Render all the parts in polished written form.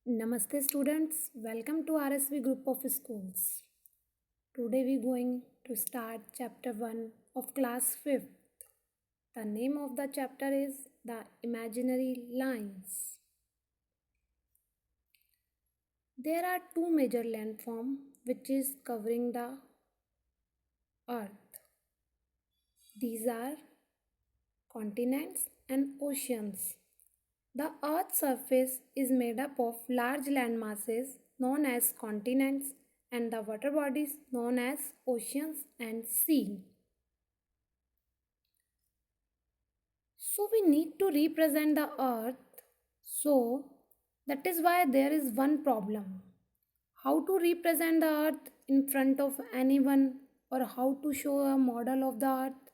Namaste students, welcome to RSV group of schools. Today we going to start chapter 1 of class 5th. The name of the chapter is The Imaginary Lines. There are two major landforms which is covering the earth. These are continents and oceans. The earth's surface is made up of large land masses known as continents and the water bodies known as oceans and sea. So we need to represent the earth. So that is why there is one problem. How to represent the earth in front of anyone or how to show a model of the earth?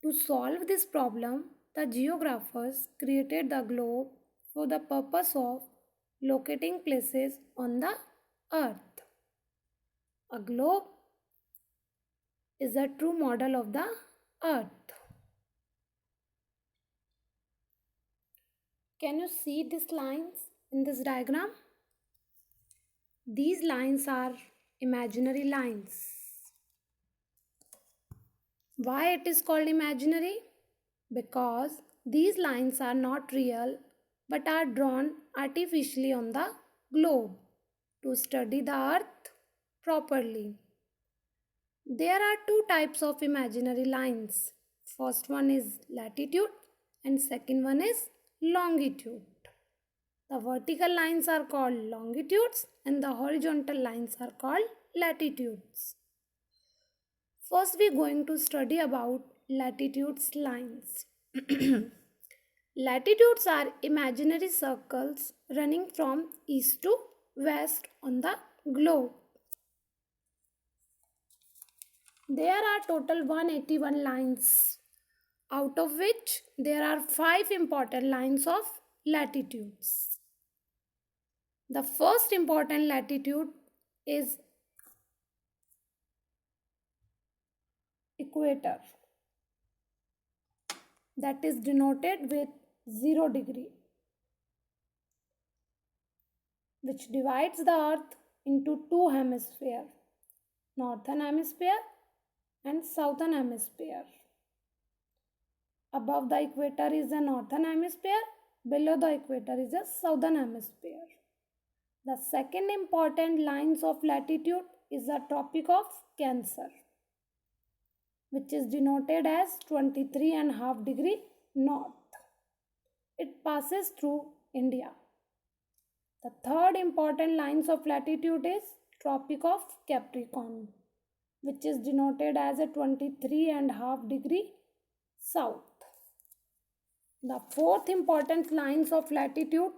To solve this problem, the geographers created the globe for the purpose of locating places on the earth. A globe is a true model of the earth. Can you see these lines in this diagram? These lines are imaginary lines. Why it is called imaginary? Because these lines are not real but are drawn artificially on the globe to study the earth properly. There are two types of imaginary lines. First one is latitude and second one is longitude. The vertical lines are called longitudes and the horizontal lines are called latitudes. First we are going to study about latitudes lines. Latitudes are imaginary circles running from east to west on the globe. There are total 181 lines, out of which there are 5 important lines of latitudes. The first important latitude is equator, that is denoted with 0 degree, which divides the earth into two hemispheres, northern hemisphere and southern hemisphere. Above the equator is the northern hemisphere, below the equator is the southern hemisphere. The second important lines of latitude is the Tropic of Cancer, which is denoted as 23.5 degree north. It passes through India. The third important lines of latitude is Tropic of Capricorn, which is denoted as a 23.5 degree south. The fourth important lines of latitude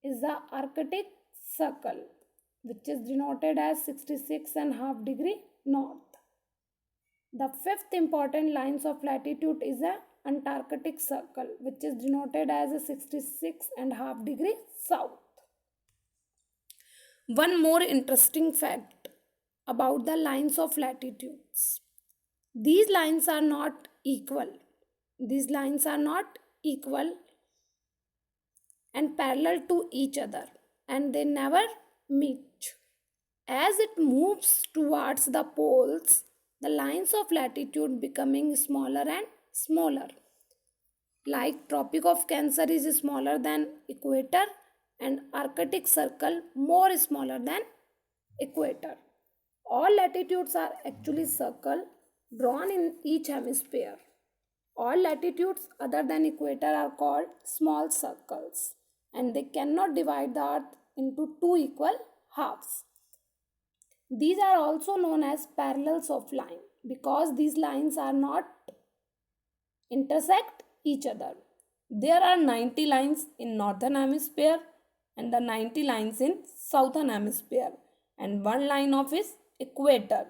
is the Arctic Circle, which is denoted as 66.5 degree north. The fifth important lines of latitude is the Antarctic Circle, which is denoted as a 66.5 degree south. One more interesting fact about the lines of latitudes. These lines are not equal. These lines are not equal and parallel to each other, and they never meet. As it moves towards the poles, the lines of latitude becoming smaller and smaller. Like Tropic of Cancer is smaller than equator and Arctic Circle more smaller than equator. All latitudes are actually circle drawn in each hemisphere. All latitudes other than equator are called small circles and they cannot divide the earth into two equal halves. These are also known as parallels of line because these lines are not intersect each other. There are 90 lines in northern hemisphere and the 90 lines in southern hemisphere and one line of is equator.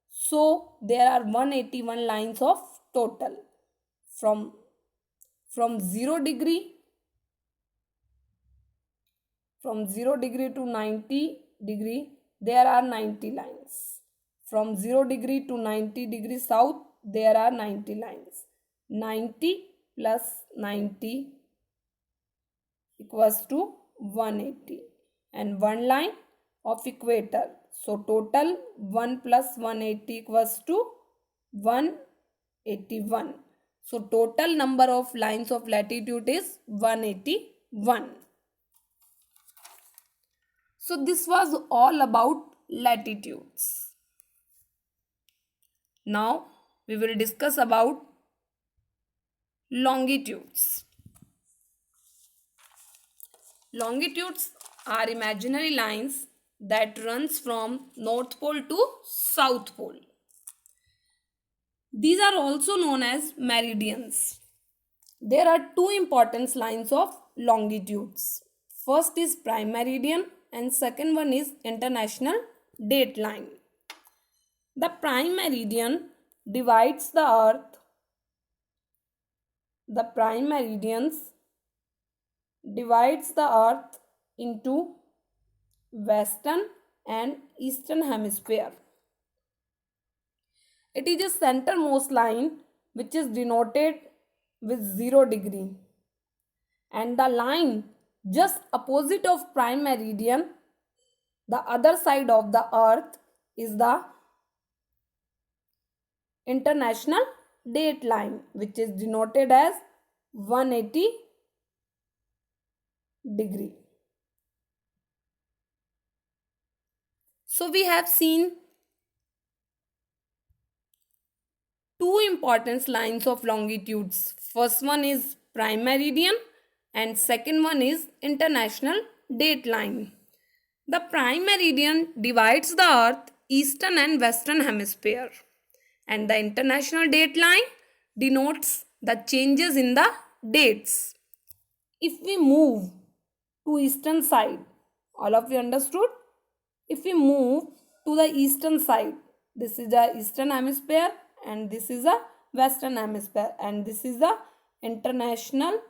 So there are 181 lines of total. From 0 degree to 90 degree there are 90 lines. From 0 degree to 90 degree south there are 90 lines. 90 plus 90 equals to 180 and one line of equator. So total 1 plus 180 equals to 181. So total number of lines of latitude is 181. So this was all about latitudes. Now we will discuss about longitudes. Longitudes are imaginary lines that runs from North Pole to South Pole. These are also known as meridians. There are two important lines of longitudes. First is prime meridian and second one is international date line. The prime meridian divides the earth. The prime meridians divides the earth into western and eastern hemisphere. It is a centermost line which is denoted with 0 degree, and the line just opposite of prime meridian, the other side of the earth, is the international date line which is denoted as 180 degree. So we have seen two important lines of longitudes. First one is prime meridian and second one is international date line. The prime meridian divides the earth eastern and western hemisphere, and the international date line denotes the changes in the dates. If we move to eastern side, all of you understood? If we move to the eastern side, this is the eastern hemisphere and this is a western hemisphere, and this is the international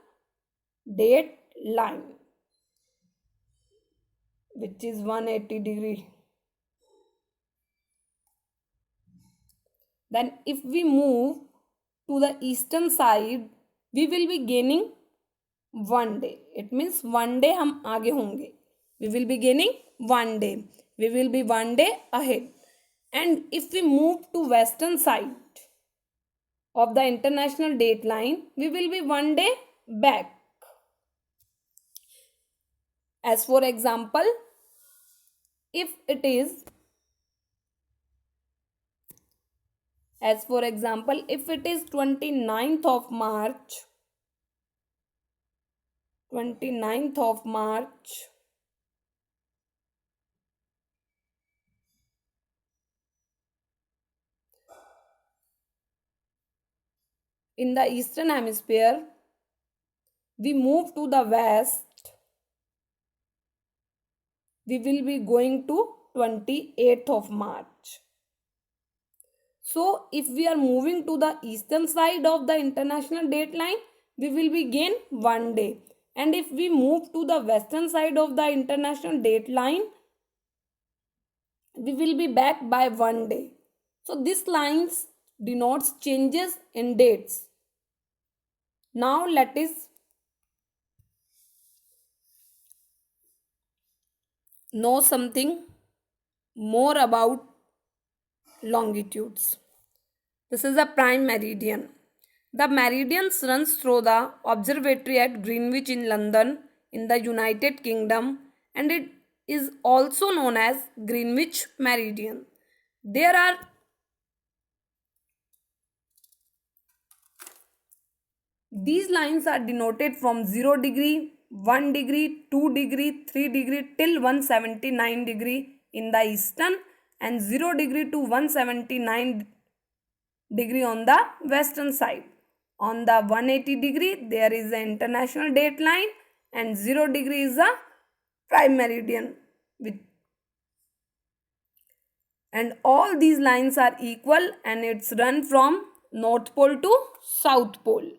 date line which is 180 degree. Then if we move to the eastern side, we will be gaining 1 day. It means 1 day हम आगे होंगे. We will be gaining 1 day. We will be 1 day ahead. And if we move to western side of the international date line, we will be 1 day back. As for example, if it is 29th of March, 29th of March, in the eastern hemisphere, we move to the west, we will be going to 28th of March. So if we are moving to the eastern side of the international date line, we will be gain 1 day. And if we move to the western side of the international date line, we will be back by 1 day. So this lines denotes changes in dates. Now let us know something more about longitudes. This is a prime meridian. The meridian runs through the observatory at Greenwich in London in the United Kingdom, and it is also known as Greenwich meridian. These lines are denoted from 0 degree, 1 degree, 2 degree, 3 degree till 179 degree in the eastern, and 0 degree to 179 degree on the western side. On the 180 degree, there is an international date line, and 0 degree is a prime meridian. And all these lines are equal, and it's run from North Pole to South Pole.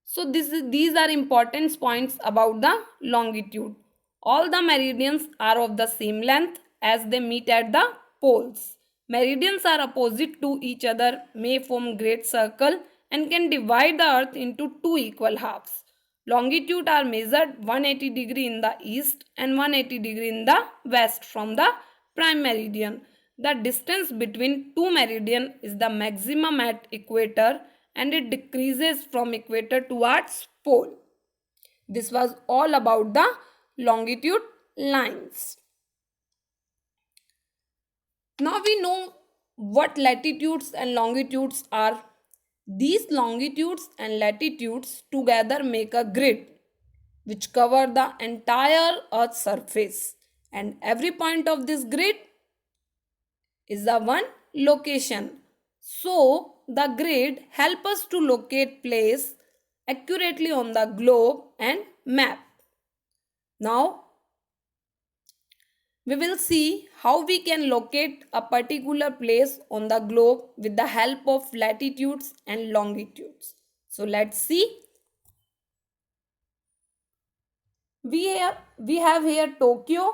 So these are important points about the longitude. All the meridians are of the same length as they meet at the poles. Meridians are opposite to each other, may form great circle, and can divide the earth into two equal halves. Longitude are measured 180 degree in the east and 180 degree in the west from the prime meridian. The distance between two meridian is the maximum at equator and it decreases from equator towards pole. This was all about the longitude lines. Now we know what latitudes and longitudes are. These longitudes and latitudes together make a grid which cover the entire earth's surface, and every point of this grid is the one location. So the grid help us to locate place accurately on the globe and map. Now we will see how we can locate a particular place on the globe with the help of latitudes and longitudes. So let's see. We have here Tokyo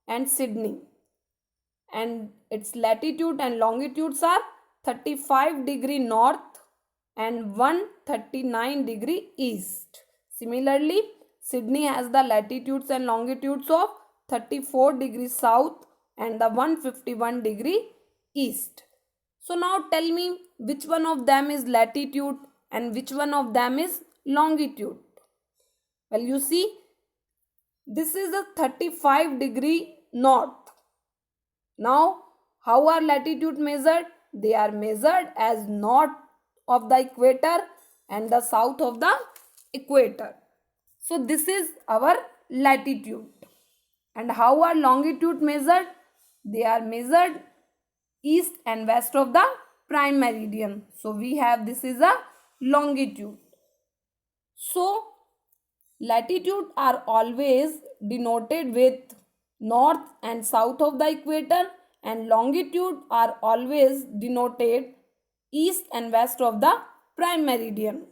and Sydney, and its latitude and longitudes are 35 degree north and 139 degree east. Similarly, Sydney has the latitudes and longitudes of 34 degree south and the 151 degree east. So now tell me which one of them is latitude and which one of them is longitude. Well, you see, this is a 35 degree north. Now, how are latitude measured? They are measured as north of the equator and the south of the equator. So, this is our latitude. And how are longitude measured? They are measured east and west of the prime meridian. So, we have this is a longitude. So, latitude are always denoted with north and south of the equator, and longitude are always denoted east and west of the prime meridian.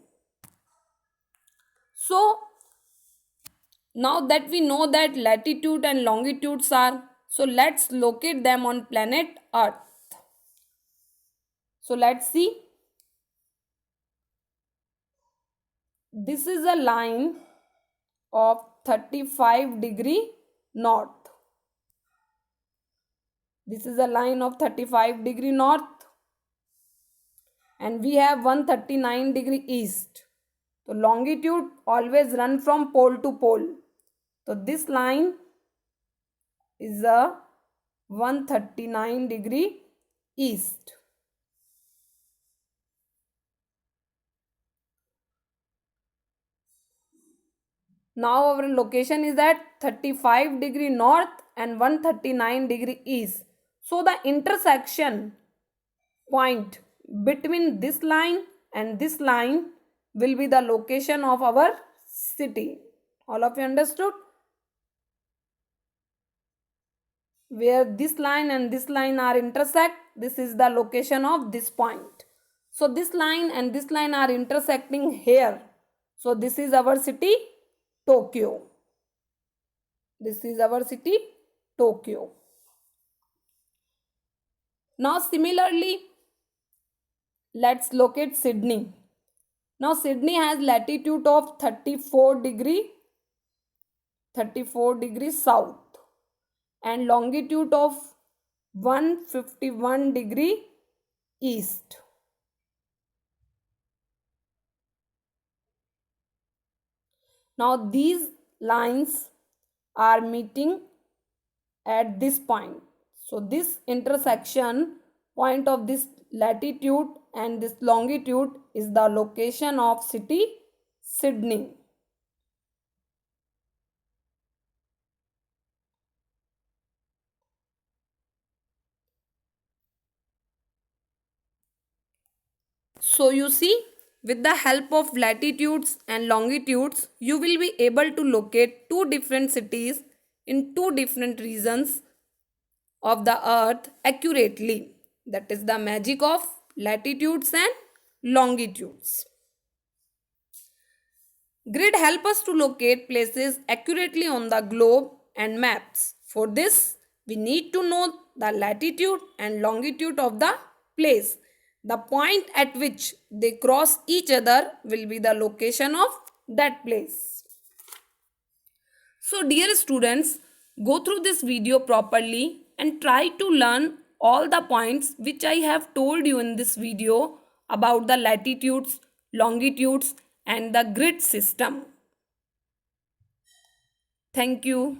So now that we know that latitude and longitudes are, so let's locate them on planet Earth. So let's see. This is a line of 35 degree north. This is a line of 35 degree north, and we have 139 degree east. So longitude always run from pole to pole. So this line is a 139 degree east. Now our location is at 35 degree north and 139 degree east. So the intersection point between this line and this line will be the location of our city. All of you understood? Where this line and this line are intersect, this is the location of this point. So this line and this line are intersecting here. So this is our city, Tokyo. This is our city, Tokyo. Now similarly, let's locate Sydney. Now Sydney has latitude of 34 degree south and longitude of 151 degree east. Now these lines are meeting at this point. So this intersection point of this latitude and this longitude is the location of city Sydney. So you see, with the help of latitudes and longitudes, you will be able to locate two different cities in two different regions of the earth accurately. That is the magic of latitudes and longitudes. Grid help us to locate places accurately on the globe and maps. For this, we need to know the latitude and longitude of the place. The point at which they cross each other will be the location of that place. So dear students, go through this video properly and try to learn all the points which I have told you in this video about the latitudes, longitudes and the grid system. Thank you.